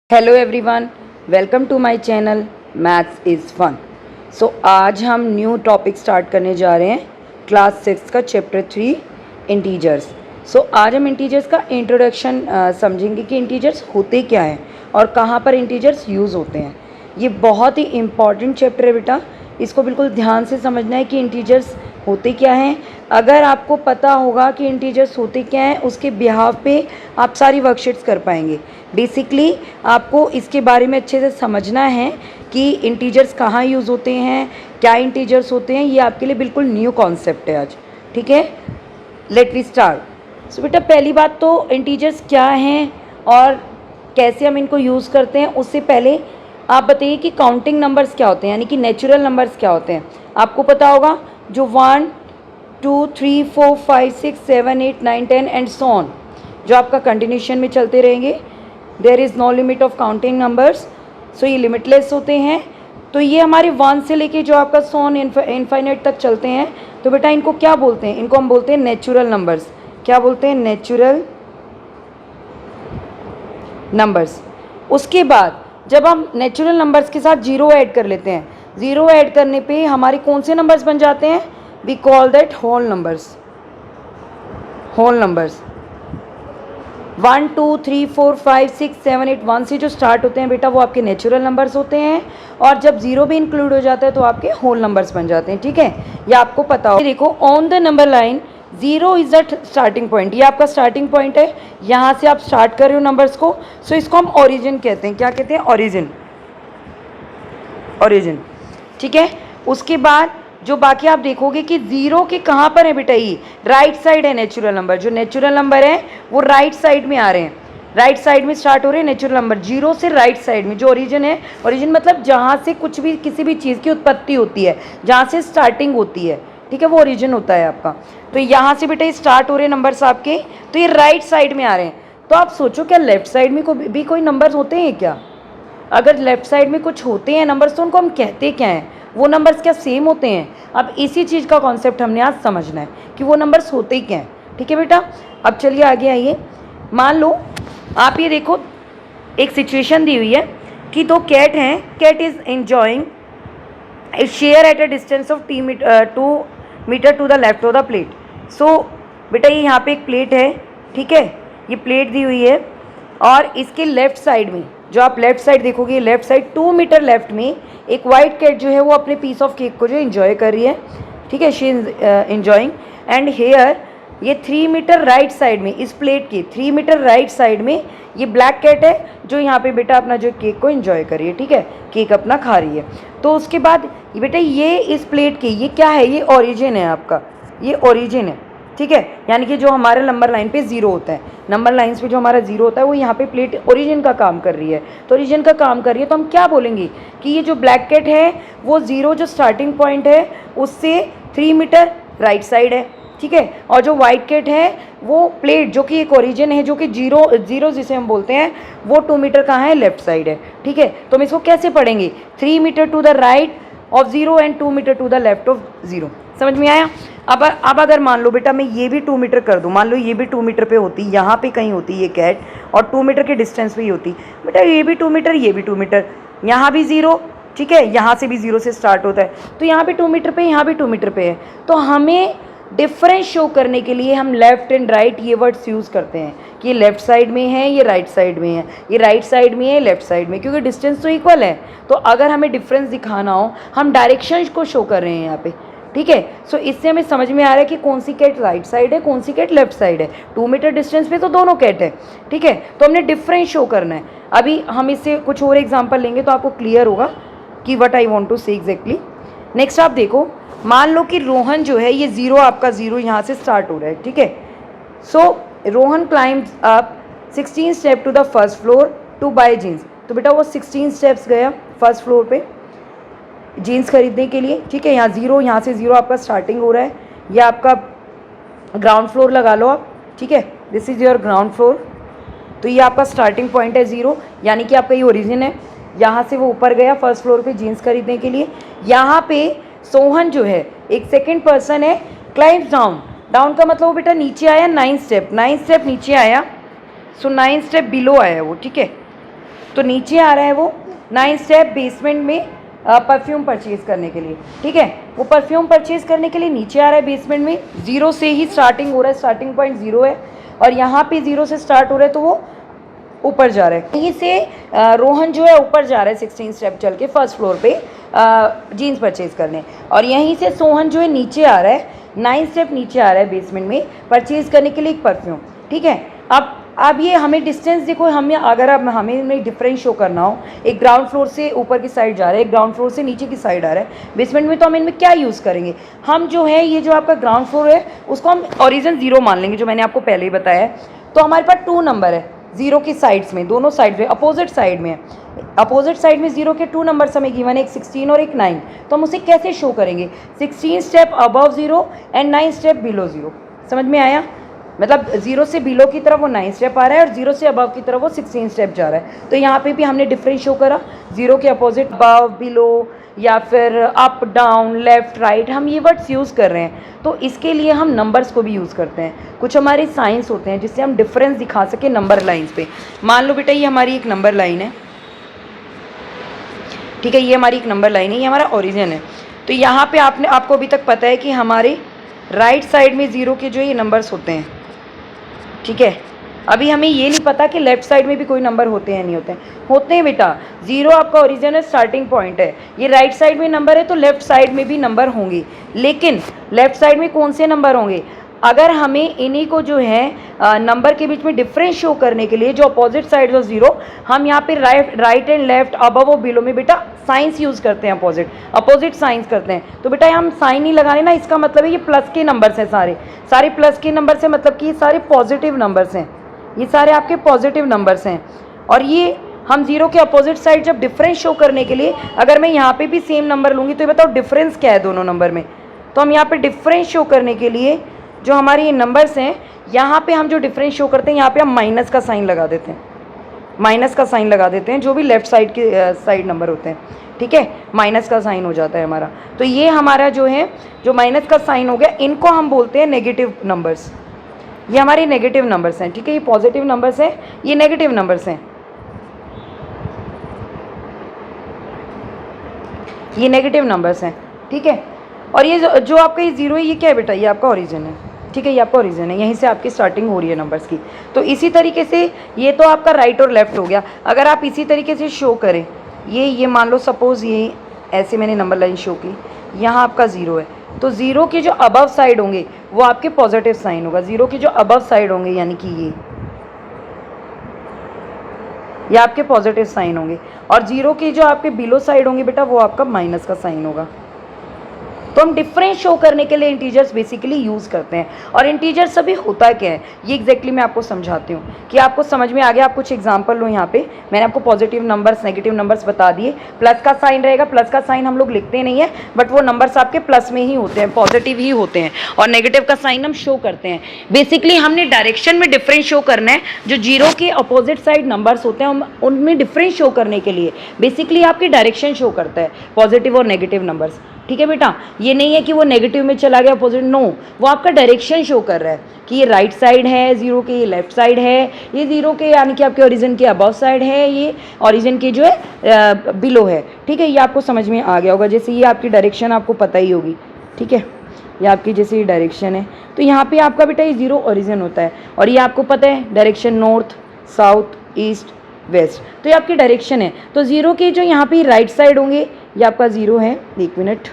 Hello everyone, welcome to my channel maths is fun. So आज हम new topic start करने जा रहे हैं क्लास 6 का चैप्टर 3 इंटीजर्स। सो आज हम इंटीजर्स का इंट्रोडक्शन समझेंगे कि इंटीजर्स होते क्या हैं और कहाँ पर इंटीजर्स यूज़ होते हैं। ये बहुत ही इम्पॉर्टेंट चैप्टर है बेटा, इसको बिल्कुल ध्यान से समझना है कि इंटीजर्स होते क्या हैं। अगर आपको पता होगा कि इंटीजर्स होते क्या हैं, उसके बिहाफ पे आप सारी वर्कशीट्स कर पाएंगे। बेसिकली आपको इसके बारे में अच्छे से समझना है कि इंटीजर्स कहाँ यूज़ होते हैं, क्या इंटीजर्स होते हैं। ये आपके लिए बिल्कुल न्यू कॉन्सेप्ट है आज, ठीक है। Late we start. सो बेटा, पहली बात तो इंटीजर्स क्या हैं और कैसे हम इनको यूज़ करते हैं, उससे पहले आप बताइए कि काउंटिंग नंबर्स क्या होते हैं, यानी कि नेचुरल नंबर्स क्या होते हैं। आपको पता होगा जो 1 2 3 4 5 6 7 8 9 10 एंड सो ऑन, जो आपका कंटिन्यूशन में चलते रहेंगे। There is no limit of counting numbers, so ये लिमिटलेस होते हैं। तो ये हमारे 1 से लेके जो आपका सो ऑन इनफाइनाइट तक चलते हैं। तो बेटा इनको क्या बोलते हैं? इनको हम बोलते हैं नेचुरल नंबर्स। क्या बोलते हैं? Natural numbers. उसके बाद जब हम नेचुरल नंबर्स के साथ जीरो ऐड कर लेते हैं, ज़ीरो ऐड करने पे हमारे कौन से नंबर्स बन जाते हैं? We call that whole numbers. Whole numbers 1 2 3 4 5 6 7 8 1 से जो स्टार्ट होते हैं बेटा, वो आपके नेचुरल नंबर्स होते हैं। और जब जीरो भी इंक्लूड हो जाता है तो आपके होल नंबर्स बन जाते हैं, ठीक है। ये आपको पता हो। देखो, on the number line zero is the starting point. ये आपका स्टार्टिंग पॉइंट है, यहाँ से आप स्टार्ट कर रहे हो नंबर्स को। सो इसको हम ओरिजिन कहते हैं। क्या कहते हैं? ओरिजिन। ओरिजिन, ठीक है। उसके बाद जो बाकी आप देखोगे कि जीरो के कहाँ पर है बेटा, ये राइट साइड है नेचुरल नंबर। जो नेचुरल नंबर है वो राइट साइड में आ रहे हैं, राइट साइड में स्टार्ट हो रहे हैं नेचुरल नंबर, जीरो से राइट साइड में। जो ओरिजिन है, ओरिजिन मतलब जहाँ से कुछ भी किसी भी चीज़ की उत्पत्ति होती है, जहाँ से स्टार्टिंग होती है, ठीक है, वो ओरिजिन होता है आपका। तो यहाँ से बेटा स्टार्ट हो रहे हैं नंबर्स आपके, तो ये राइट साइड में आ रहे हैं। तो आप सोचो, क्या लेफ्ट साइड में भी कोई नंबर्स होते हैं क्या? अगर लेफ्ट साइड में कुछ होते हैं नंबर्स, तो उनको हम कहते क्या हैं? वो नंबर्स क्या सेम होते हैं? अब इसी चीज़ का कॉन्सेप्ट हमने आज समझना है कि वो नंबर्स होते ही क्या हैं, ठीक है बेटा। अब चलिए आगे आइए। मान लो आप ये देखो, एक सिचुएशन दी हुई है कि दो कैट हैं। Cat is enjoying a share at a distance of 2 metre to the left of the plate. So बेटा ये यहाँ पे एक प्लेट है, ठीक है, ये प्लेट दी हुई है। और इसके लेफ्ट साइड में, जो आप लेफ्ट साइड देखोगे, लेफ्ट साइड 2 मीटर लेफ्ट में एक वाइट कैट जो है वो अपने पीस ऑफ केक को जो एंजॉय कर रही है, ठीक है, she is enjoying. And here ये 3 मीटर राइट साइड में, इस प्लेट के 3 मीटर राइट साइड में ये ब्लैक कैट है जो यहाँ पे बेटा अपना जो केक को एंजॉय कर रही है, ठीक है, केक अपना खा रही है। तो उसके बाद बेटा ये इस प्लेट के, ये क्या है? ये ओरिजिन है आपका, ये ओरिजिन है, ठीक है। यानी कि जो हमारे नंबर लाइन पे जीरो होता है, नंबर लाइंस पे जो हमारा जीरो होता है, वो यहाँ पे प्लेट ओरिजिन का काम कर रही है। तो ओरिजिन का काम कर रही है, तो हम क्या बोलेंगे कि ये जो ब्लैक कैट है वो जीरो जो स्टार्टिंग पॉइंट है उससे 3 मीटर राइट साइड है, ठीक है। और जो वाइट कैट है वो प्लेट जो कि एक ओरिजिन है, जो कि जीरो जिसे हम बोलते हैं, वो 2 मीटर कहाँ है? लेफ्ट साइड है, ठीक है। तो हम इसको कैसे पढ़ेंगे? 3 metre to the right of zero and 2 metre to the left of zero. समझ में आया? अब अगर मान लो बेटा मैं ये भी 2 मीटर कर दूँ, मान लो ये भी 2 मीटर पे होती, यहाँ पे कहीं होती ये कैट, और 2 मीटर के डिस्टेंस पे ही होती बेटा, ये भी 2 मीटर, ये भी 2 मीटर, यहाँ भी जीरो, ठीक है, यहाँ से भी जीरो से स्टार्ट होता है, तो यहाँ भी 2 मीटर पे, यहाँ भी 2 मीटर पे है। तो हमें डिफरेंस शो करने के लिए हम लेफ्ट एंड राइट ये वर्ड्स यूज़ करते हैं कि ये लेफ्ट साइड में है, ये राइट साइड में है, ये राइट साइड में है, लेफ्ट साइड में, क्योंकि डिस्टेंस तो इक्वल है। तो अगर हमें डिफरेंस दिखाना हो, हम डायरेक्शन को शो कर रहे हैं यहाँ पे, ठीक है। सो इससे हमें समझ में आ रहा है कि कौन सी कैट राइट साइड है, कौन सी कैट लेफ्ट साइड है। 2 मीटर डिस्टेंस पे तो दोनों कैट है, ठीक है। तो हमने डिफरेंस शो करना है। अभी हम इससे कुछ और एग्जाम्पल लेंगे तो आपको क्लियर होगा कि व्हाट आई वांट टू से एग्जैक्टली। नेक्स्ट आप देखो, मान लो कि रोहन जो है, ये जीरो, आपका जीरो यहाँ से स्टार्ट हो रहा है, ठीक है। So Rohan climbs up 16 step to the first floor to buy jeans. तो बेटा वो 16 स्टेप्स गया फर्स्ट फ्लोर पे जीन्स खरीदने के लिए, ठीक है। यहाँ जीरो, यहाँ से जीरो आपका स्टार्टिंग हो रहा है। ये आपका ग्राउंड फ्लोर लगा लो आप, ठीक है, this is your ground floor. तो ये आपका स्टार्टिंग पॉइंट है जीरो, यानी कि आपका ये ओरिजिन है। यहाँ से वो ऊपर गया फर्स्ट फ्लोर पे जीन्स खरीदने के लिए। यहाँ पे सोहन जो है एक सेकेंड पर्सन है, क्लाइम्स डाउन। डाउन का मतलब वो बेटा नीचे आया 9 स्टेप, 9 स्टेप नीचे आया, सो 9 स्टेप बिलो आया वो, ठीक है। तो नीचे आ रहा है वो 9 स्टेप बेसमेंट में परफ्यूम परचेज करने के लिए, ठीक है। वो परफ्यूम परचेज करने के लिए नीचे आ रहा है बेसमेंट में, 0 से ही स्टार्टिंग हो रहा है, स्टार्टिंग पॉइंट 0 है और यहाँ पे 0 से स्टार्ट हो रहा है तो वो ऊपर जा रहा है। यहीं से रोहन जो है ऊपर जा रहा है 16 स्टेप चल के फर्स्ट फ्लोर पे जीन्स परचेज करने, और यहीं से सोहन जो है नीचे आ रहा है 9 स्टेप नीचे आ रहा है बेसमेंट में परचेज करने के लिए एक परफ्यूम, ठीक है। अब ये हमें डिस्टेंस देखो, हमें अगर अब हमें डिफरेंस शो करना हो, एक ग्राउंड फ्लोर से ऊपर की साइड जा रहा है, एक ग्राउंड फ्लोर से नीचे की साइड आ रहा है बेसमेंट में, तो हम इनमें क्या यूज़ करेंगे, हम जो है ये जो आपका ग्राउंड फ्लोर है उसको हम ओरिजिन 0 मान लेंगे, जो मैंने आपको पहले ही बताया है। तो हमारे पास 2 नंबर है 0 की साइड्स में, दोनों साइड में अपोजिट साइड में, अपोजिट साइड में 0 के 2 नंबर्स हमें गिवन है, एक 16 और एक 9। तो हम उसे कैसे शो करेंगे, 16 step above 0 and 9 step below 0। समझ में आया, मतलब 0 से बिलो की तरफ वो 9 स्टेप आ रहा है और 0 से अबव की तरफ वो 16 स्टेप जा रहा है। तो यहाँ पे भी हमने डिफरेंस शो करा, 0 के अपोजिट अबव बिलो या फिर अप डाउन लेफ्ट राइट, हम ये वर्ड्स यूज़ कर रहे हैं। तो इसके लिए हम नंबर्स को भी यूज़ करते हैं, कुछ हमारे साइंस होते हैं जिससे हम डिफरेंस दिखा सके नंबर लाइन्स पे। मान लो बेटा ये हमारी एक नंबर लाइन है, ठीक है, ये हमारी एक नंबर लाइन है, ये हमारा ओरिजिन है। तो यहाँ पे आपको अभी तक पता है कि हमारे राइट साइड में 0 के जो ये नंबर्स होते हैं, ठीक है। अभी हमें ये नहीं पता कि लेफ्ट साइड में भी कोई नंबर होते हैं नहीं होते हैं, होते हैं बेटा। 0 आपका ओरिजिन है, स्टार्टिंग पॉइंट है, ये राइट साइड में नंबर है तो लेफ्ट साइड में भी नंबर होंगे, लेकिन लेफ्ट साइड में कौन से नंबर होंगे, अगर हमें इन्हीं को जो है नंबर के बीच में डिफरेंस शो करने के लिए जो अपोजिट साइड ऑफ 0, हम यहाँ पे राइट एंड लेफ्ट अबव और बिलो में बेटा साइंस यूज़ करते हैं, अपोजिट साइंस करते हैं। तो बेटा हम साइन नहीं लगाने ना, इसका मतलब है ये प्लस के नंबर्स हैं, सारे प्लस के नंबर्स हैं, मतलब कि ये सारे पॉजिटिव नंबर्स हैं, ये सारे आपके पॉजिटिव नंबर्स हैं। और ये हम 0 के अपोजिट साइड जब डिफरेंस शो करने के लिए अगर मैं यहाँ पे भी सेम नंबर लूँगी तो ये बताओ डिफरेंस क्या है दोनों नंबर में। तो हम यहाँ पे डिफरेंस शो करने के लिए जो हमारे ये नंबर्स हैं, यहाँ पे हम जो डिफरेंस शो करते हैं यहाँ पे हम माइनस का साइन लगा देते हैं, माइनस का साइन लगा देते हैं जो भी लेफ्ट साइड के साइड नंबर होते हैं, ठीक है, माइनस का साइन हो जाता है हमारा। तो ये हमारा जो है जो माइनस का साइन हो गया, इनको हम बोलते हैं नेगेटिव नंबर्स, ये हमारे नेगेटिव नंबर्स हैं, ठीक है। ये पॉजिटिव नंबर्स हैं, ये नेगेटिव नंबर्स हैं, ये नेगेटिव नंबर्स हैं, ठीक है। और ये जो आपका ये 0 है, ये क्या है बेटा, ये आपका ओरिजिन है, ठीक है, ये आपका ओरिजिन है, यहीं से आपकी स्टार्टिंग हो रही है नंबर्स की। तो इसी तरीके से ये तो आपका राइट और लेफ्ट हो गया। अगर आप इसी तरीके से शो करें, ये मान लो सपोज़ ये ऐसे मैंने नंबर लाइन शो की, यहाँ आपका 0 है, तो 0 के जो अबव साइड होंगे वो आपके पॉजिटिव साइन होगा, 0 के जो अबव साइड होंगे यानी कि ये आपके पॉजिटिव साइन होंगे, और 0 के जो आपके बिलो साइड होंगे बेटा वो आपका माइनस का साइन होगा। तो हम डिफरेंस शो करने के लिए इंटीजर्स बेसिकली यूज़ करते हैं। और इंटीजर सभी होता क्या है ये एग्जैक्टली मैं आपको समझाती हूँ कि आपको समझ में आ गया। आप कुछ एग्जांपल लो, यहाँ पे मैंने आपको पॉजिटिव नंबर्स नेगेटिव नंबर्स बता दिए। प्लस का साइन रहेगा, प्लस का साइन हम लोग लिखते नहीं है, बट वो नंबर्स आपके प्लस में ही होते हैं, पॉजिटिव ही होते हैं, और नेगेटिव का साइन हम शो करते हैं। बेसिकली हमने डायरेक्शन में डिफरेंस शो करना है। जो 0 के अपोजिट साइड नंबर्स होते हैं उनमें डिफरेंस शो करने के लिए बेसिकली आपकी डायरेक्शन शो करता है, पॉजिटिव और नेगेटिव नंबर्स, ठीक है बेटा। ये नहीं है कि वो नेगेटिव में चला गया पॉजिटिव, नो, वो आपका डायरेक्शन शो कर रहा है कि ये राइट साइड है 0 के, ये लेफ्ट साइड है, ये 0 के यानी कि आपके ओरिजिन के अबव साइड है, ये ओरिजिन के जो है बिलो है, ठीक है। ये आपको समझ में आ गया होगा। जैसे ये आपकी डायरेक्शन आपको पता ही होगी, ठीक है, ये आपकी जैसे ये डायरेक्शन है, तो यहाँ पे आपका बेटा ये 0 ओरिजिन होता है, और ये आपको पता है direction north south east west, तो ये आपकी डायरेक्शन है। तो 0 के जो यहाँ पे राइट साइड होंगे ये आपका 0 है, एक मिनट,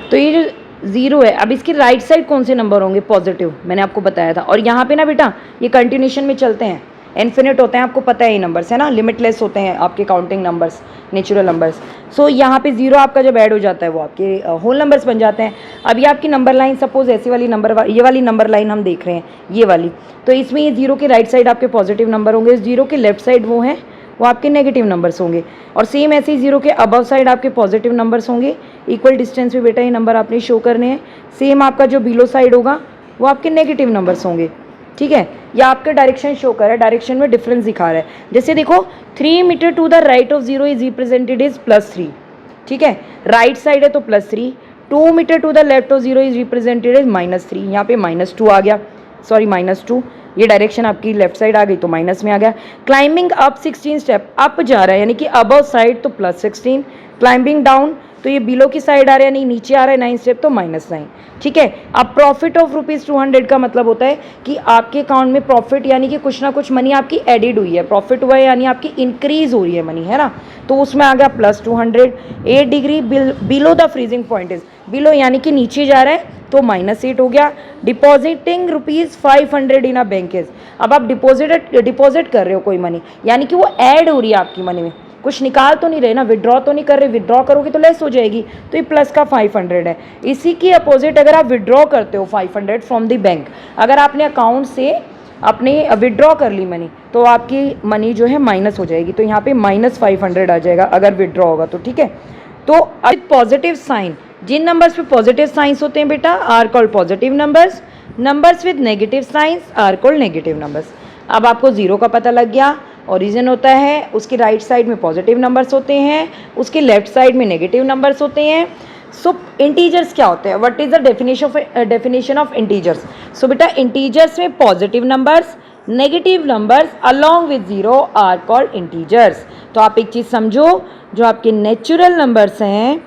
तो ये जो 0 है, अब इसके राइट साइड कौन से नंबर होंगे, पॉजिटिव, मैंने आपको बताया था। और यहाँ पे ना बेटा ये कंटिन्यूशन में चलते हैं, इन्फिनिट होते हैं, आपको पता है ये नंबर्स है ना, लिमिटलेस होते हैं आपके काउंटिंग नंबर्स, नेचुरल नंबर्स। सो यहाँ पे 0 आपका जब ऐड हो जाता है वो आपके होल नंबर्स बन जाते हैं। अब ये आपकी नंबर लाइन सपोज ऐसी वाली ये वाली नंबर लाइन हम देख रहे हैं, ये वाली, तो इसमें ये 0 के राइट साइड आपके पॉजिटिव नंबर होंगे, 0 के लेफ्ट साइड वो हैं वो आपके नेगेटिव नंबर्स होंगे, और सेम ऐसे ही 0 के अबव साइड आपके पॉजिटिव नंबर्स होंगे। इक्वल डिस्टेंस पे बेटा ये नंबर आपने शो करने हैं। सेम आपका जो बिलो साइड होगा वो आपके नेगेटिव नंबर्स होंगे, ठीक है, या आपका डायरेक्शन शो कर रहा है, डायरेक्शन में डिफरेंस दिखा रहा है। जैसे देखो 3 metre to the right of 0 is represented is +3, ठीक है, राइट साइड है तो +3, 2 metre to the left of 0 is represented is -3, यहाँ पे -2 आ गया, सॉरी -2, ये डायरेक्शन आपकी लेफ्ट साइड आ गई तो माइनस में आ गया। क्लाइंबिंग अप 16 स्टेप, अप जा रहा है यानी कि अबव साइड तो +16, क्लाइंबिंग डाउन तो ये बिलो की साइड आ रहा है, नहीं नीचे आ रहा है 9 स्टेप तो -9, ठीक है। अब प्रॉफिट ऑफ ₹200 का मतलब होता है कि आपके अकाउंट में प्रॉफिट यानी कि कुछ ना कुछ मनी आपकी एडिड हुई है, प्रॉफिट हुआ है यानी आपकी इंक्रीज हो रही है मनी, है ना, तो उसमें आ गया +200। 8 degree below the freezing point is, below यानी कि नीचे जा रहा है तो -8 हो गया। Depositing ₹500 in a bank is, अब आप डिपॉजिट कर रहे हो कोई मनी यानी कि वो ऐड हो रही है आपकी मनी में, कुछ निकाल तो नहीं रहे ना, विड्रॉ तो नहीं कर रहे, विड्रॉ करोगे तो लेस हो जाएगी, तो ये प्लस का 500 है। इसी की अपोजिट अगर आप विड्रॉ करते हो 500 फ्रॉम द बैंक, अगर आपने अकाउंट से अपने विड्रॉ कर ली मनी तो आपकी मनी जो है माइनस हो जाएगी, तो यहाँ पे -500 आ जाएगा अगर विड्रॉ होगा तो, ठीक है। तो पॉजिटिव साइन, जिन नंबर्स पे पॉजिटिव साइंस होते हैं बेटा are called positive numbers, numbers with negative signs are called negative numbers. अब आपको 0 का पता लग गया, ओरिजिन होता है, उसके राइट साइड में पॉजिटिव नंबर्स होते हैं, उसके लेफ्ट साइड में नेगेटिव नंबर्स होते हैं। सो इंटीजर्स क्या होते हैं, what is the definition of integers? So बेटा इंटीजर्स में positive numbers, negative numbers along with 0 are called integers. तो आप एक चीज समझो, जो आपके नेचुरल नंबर्स हैं,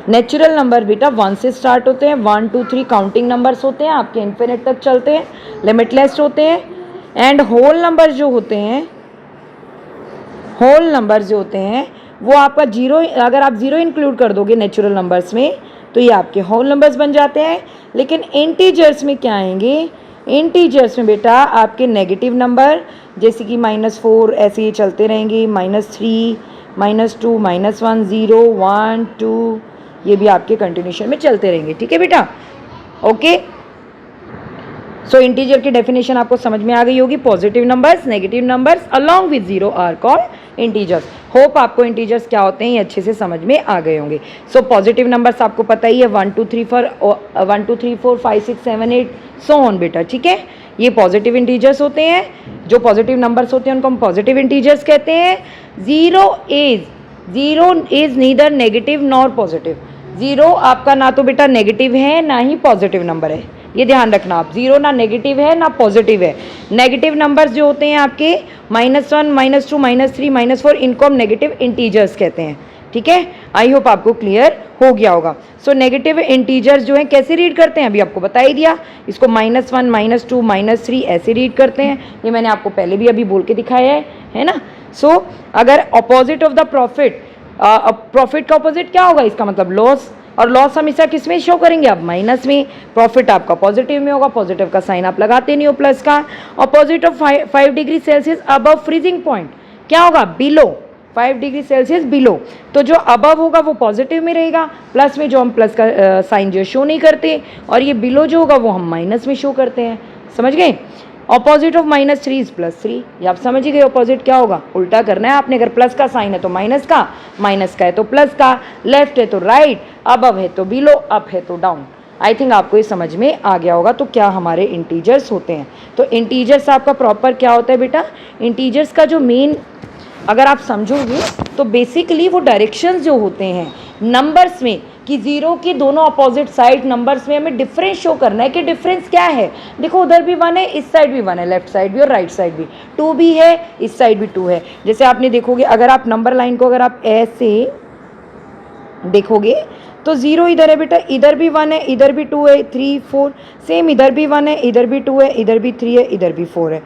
नेचुरल नंबर बेटा 1 से स्टार्ट होते हैं, 1 2 3 काउंटिंग नंबर्स होते हैं, आपके इन्फिनिट तक चलते हैं, लिमिटलेस होते हैं। एंड होल नंबर जो होते हैं, होल नंबर जो होते हैं वो आपका 0, अगर आप 0 इंक्लूड कर दोगे नेचुरल नंबर्स में तो ये आपके होल नंबर्स बन जाते हैं। लेकिन इंटीजर्स में क्या आएंगे, इंटीजर्स में बेटा आपके नेगेटिव नंबर जैसे कि -4 ऐसे ही चलते रहेंगे, -3 -2 -1 0 1 2, ये भी आपके कंटिन्यूशन में चलते रहेंगे, ठीक है बेटा, ओके। सो इंटीजर की डेफिनेशन आपको समझ में आ गई होगी, positive numbers, negative numbers along with 0 are called integers. Hope आपको इंटीजर्स क्या होते हैं ये अच्छे से समझ में आ गए होंगे। सो पॉजिटिव नंबर्स आपको पता ही है 1 2 3 4 5 6 7 8 सो ऑन बेटा, ठीक है, ये पॉजिटिव इंटीजर्स होते हैं। जो पॉजिटिव नंबर्स होते हैं उनको हम पॉजिटिव इंटीजर्स कहते हैं। 0 is neither negative nor positive, 0 आपका ना तो बेटा नेगेटिव है ना ही पॉजिटिव नंबर है, ये ध्यान रखना आप, 0 ना नेगेटिव है ना पॉजिटिव है। नेगेटिव नंबर्स जो होते हैं आपके -1 -2 -3 -4 इनको हम नेगेटिव इंटीजर्स कहते हैं, ठीक है। आई होप आपको क्लियर हो गया होगा। सो नेगेटिव इंटीजर्स जो हैं कैसे रीड करते हैं अभी आपको बता ही दिया, इसको -1 -2 -3 ऐसे रीड करते हैं, ये मैंने आपको पहले भी अभी बोल के दिखाया है ना। सो अगर opposite of the profit, profit का अपोजिट क्या होगा, इसका मतलब लॉस, और लॉस हमेशा किस में शो करेंगे आप, माइनस में। प्रॉफिट आपका पॉजिटिव में होगा, पॉजिटिव का साइन आप लगाते नहीं हो प्लस का। Opposite of 5 degree Celsius above freezing point क्या होगा, बिलो 5 डिग्री सेल्सियस बिलो, तो जो अबव होगा वो पॉजिटिव में रहेगा, प्लस में जो हम प्लस का साइन जो शो नहीं करते, और ये बिलो जो होगा वो हम माइनस में शो करते हैं, समझ गए। ऑपोजिट ऑफ -3 इज +3, ये आप समझ ही गए, ऑपोजिट क्या होगा, उल्टा करना है आपने, अगर प्लस का साइन है तो माइनस का है तो प्लस का, लेफ्ट है तो राइट, अबव है तो बिलो, अप है तो डाउन। आई थिंक आपको ये समझ में आ गया होगा। तो क्या हमारे इंटीजर्स होते हैं, तो इंटीजर्स आपका प्रॉपर क्या होता है बेटा, इंटीजर्स का जो मेन अगर आप समझोगे तो बेसिकली वो डायरेक्शंस जो होते हैं नंबर्स में, कि 0 के दोनों अपोजिट साइड नंबर्स में हमें डिफरेंस शो करना है कि डिफरेंस क्या है। देखो उधर भी 1 है, इस साइड भी 1 है, लेफ्ट साइड भी और राइट साइड भी, 2 भी है, इस साइड भी 2 है। जैसे आपने देखोगे अगर आप नंबर लाइन को अगर आप ऐसे देखोगे तो 0 इधर है बेटा, इधर भी 1 है, इधर भी 2 है, 3 4, सेम इधर भी 1 है, इधर भी 2 है, इधर भी 3 है, इधर भी 4 है।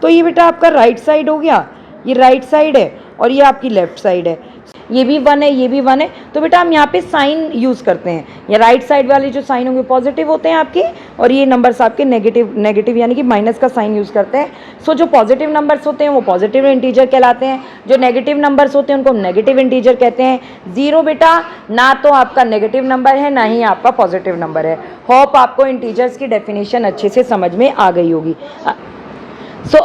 तो ये बेटा आपका राइट साइड हो गया, ये राइट साइड है, और ये आपकी लेफ्ट साइड है, ये भी 1 है, ये भी 1 है। तो बेटा हम यहाँ पे साइन यूज़ करते हैं, ये राइट साइड वाले जो साइन होंगे पॉजिटिव होते हैं आपके, और ये नंबर्स आपके नेगेटिव यानी कि माइनस का साइन यूज़ करते हैं। सो जो पॉजिटिव नंबर्स होते हैं वो पॉजिटिव इंटीजर कहलाते हैं, जो नेगेटिव नंबर्स होते हैं उनको नेगेटिव इंटीजर कहते हैं। 0 बेटा ना तो आपका नेगेटिव नंबर है ना ही आपका पॉजिटिव नंबर है। होप आपको इंटीजर्स की डेफिनेशन अच्छे से समझ में आ गई होगी।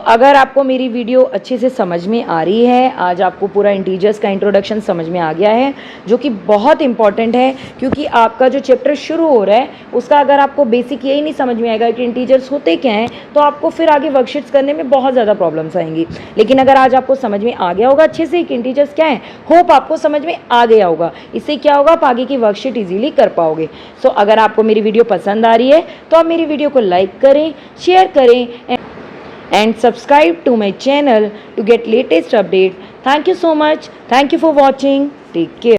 अगर आपको मेरी वीडियो अच्छे से समझ में आ रही है, आज आपको पूरा इंटीजर्स का इंट्रोडक्शन समझ में आ गया है, जो कि बहुत इंपॉर्टेंट है, क्योंकि आपका जो चैप्टर शुरू हो रहा है उसका अगर आपको बेसिक यही नहीं समझ में आएगा कि इंटीजर्स होते क्या हैं, तो आपको फिर आगे वर्कशीट्स करने में बहुत ज़्यादा प्रॉब्लम्स आएंगी। लेकिन अगर आज आपको समझ में आ गया होगा अच्छे से कि इंटीजर्स क्या है, होप आपको समझ में आ गया होगा, इससे क्या होगा, आप आगे की वर्कशीट ईजिली कर पाओगे। अगर आपको मेरी वीडियो पसंद आ रही है तो आप मेरी वीडियो को लाइक करें, शेयर करें and subscribe to my channel to get latest updates. Thank you so much. Thank you for watching. Take care.